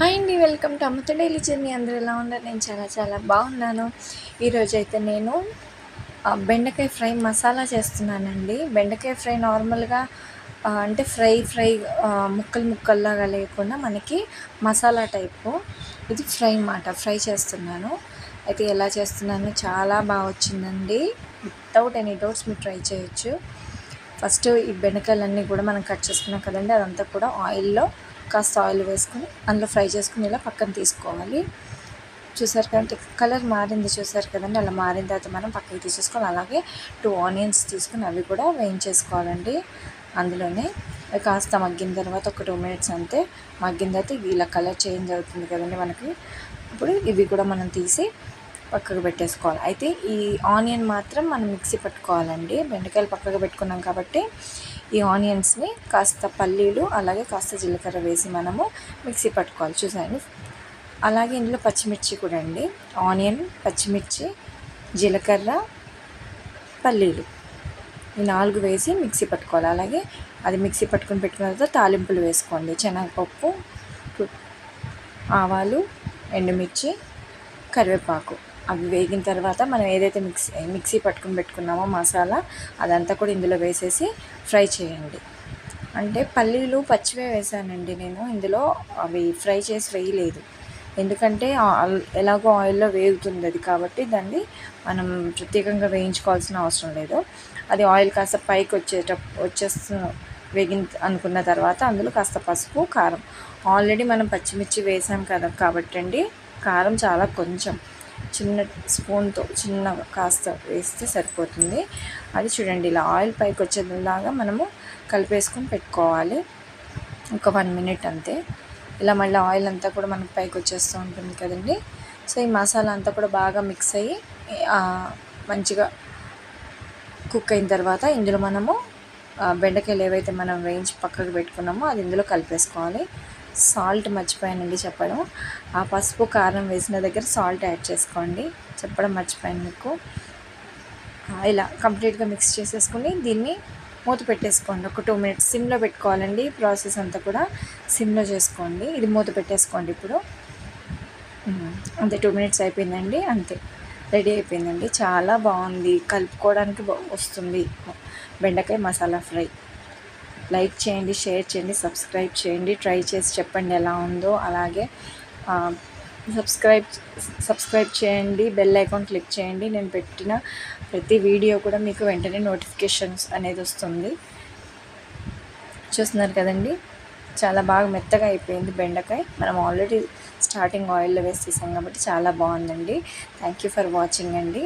Hi అండి, welcome to Amrita daily journey. అందరూ ఎలా ఉన్నారు? నేను చాలా చాలా బాగున్నాను. ఈరోజైతే నేను బెండకాయ ఫ్రై మసాలా చేస్తున్నానండి. బెండకాయ ఫ్రై నార్మల్గా అంటే ఫ్రై ముక్కలు ముక్కల్లాగా లేకుండా మనకి మసాలా టైపు, ఇది ఫ్రై మాట. ఫ్రై చేస్తున్నాను. అయితే ఎలా చేస్తున్నాను, చాలా బాగా వచ్చిందండి. వితౌట్ ఎనీ డౌట్స్ మీరు ట్రై చేయొచ్చు. ఫస్ట్ ఈ బెండకాయలన్నీ కూడా మనం కట్ చేసుకున్నాం కదండి, అదంతా కూడా ఆయిల్లో కాస్త ఆయిల్ వేసుకొని అందులో ఫ్రై చేసుకుని ఇలా పక్కన తీసుకోవాలి. చూసారు కదంటే కలర్ మారింది, చూసారు కదండి. అలా మారిన తర్వాత మనం పక్కకి తీసేసుకోవాలి. అలాగే 2 ఆనియన్స్ తీసుకుని అవి కూడా వేయించేసుకోవాలండి. అందులోనే కాస్త మగ్గిన తర్వాత ఒక 2 మినిట్స్ అంతే మగ్గిన తర్వాత ఇలా కలర్ చేంజ్ అవుతుంది కదండి మనకి. ఇప్పుడు ఇవి కూడా మనం తీసి పక్కకు పెట్టేసుకోవాలి. అయితే ఈ ఆనియన్ మాత్రం మనం మిక్సీ పట్టుకోవాలండి. బెండకాయలు పక్కకు పెట్టుకున్నాం కాబట్టి ఈ ఆనియన్స్ని కాస్త పల్లీలు అలాగే కాస్త జీలకర్ర వేసి మనము మిక్సీ పట్టుకోవాలి. చూసాను. అలాగే ఇందులో పచ్చిమిర్చి కూడా అండి. ఆనియన్, పచ్చిమిర్చి, జీలకర్ర, పల్లీలు ఈ 4 వేసి మిక్సీ పట్టుకోవాలి. అలాగే అది మిక్సీ పట్టుకున్న తర్వాత తాలింపులు వేసుకోండి. శనగపప్పు, ఆవాలు, ఎండుమిర్చి, కరివేపాకు అవి వేగిన తర్వాత మనం ఏదైతే మిక్సీ పట్టుకుని పెట్టుకున్నామో మసాలా అదంతా కూడా ఇందులో వేసేసి ఫ్రై చేయండి. అంటే పల్లీలు పచ్చివే వేసానండి నేను, ఇందులో అవి ఫ్రై చేసి వేయలేదు. ఎందుకంటే ఎలాగో ఆయిల్లో వేగుతుంది అది, కాబట్టి దాన్ని మనం ప్రత్యేకంగా వేయించుకోవాల్సిన అవసరం లేదు. అది ఆయిల్ కాస్త పైకి వేగిన అనుకున్న తర్వాత అందులో కాస్త పసుపు, కారం, ఆల్రెడీ మనం పచ్చిమిర్చి వేసాం కదా కాబట్టి అండి, కారం చాలా కొంచెం చిన్న స్పూన్తో చిన్నగా కాస్త వేస్తే సరిపోతుంది. అది చూడండి, ఇలా ఆయిల్ పైకి వచ్చేలాగా మనము కలిపేసుకొని పెట్టుకోవాలి. ఒక 1 మినిట్ అంతే. ఇలా మళ్ళీ ఆయిల్ అంతా కూడా మనకు పైకి వచ్చేస్తూ ఉంటుంది కదండి. సో ఈ మసాలా అంతా కూడా బాగా మిక్స్ అయ్యి మంచిగా కుక్ అయిన తర్వాత ఇందులో మనము బెండకాయలు ఏవైతే మనం వేయించి పక్కకు పెట్టుకున్నామో అది ఇందులో కలిపేసుకోవాలి. సాల్ట్ మర్చిపోయానండి చెప్పడం. ఆ పసుపు, కారం వేసిన దగ్గర సాల్ట్ యాడ్ చేసుకోండి, చెప్పడం మర్చిపోయాను మీకు. ఇలా కంప్లీట్గా మిక్స్ చేసేసుకుని దీన్ని మూత పెట్టేసుకోండి. ఒక 2 మినిట్స్ సిమ్లో పెట్టుకోవాలండి. ప్రాసెస్ అంతా కూడా సిమ్లో చేసుకోండి. ఇది మూత పెట్టేసుకోండి. ఇప్పుడు అంతే, 2 మినిట్స్ అయిపోయిందండి. అంతే, రెడీ అయిపోయిందండి. చాలా బాగుంది, కలుపుకోవడానికి వస్తుంది బెండకాయ మసాలా ఫ్రై. లైక్ చేయండి, షేర్ చేయండి, సబ్స్క్రైబ్ చేయండి. ట్రై చేసి చెప్పండి ఎలా ఉందో. అలాగే సబ్స్క్రైబ్ చేయండి, బెల్ ఐకాన్ క్లిక్ చేయండి. నేను పెట్టిన ప్రతి వీడియో కూడా మీకు వెంటనే నోటిఫికేషన్స్ అనేది వస్తుంది. చూస్తున్నారు కదండి, చాలా బాగా మెత్తగా అయిపోయింది బెండకాయ. మనం ఆల్రెడీ స్టార్టింగ్ ఆయిల్లో వేసి తీసాం కాబట్టి చాలా బాగుందండి. థ్యాంక్ యూ ఫర్ వాచింగ్ అండి.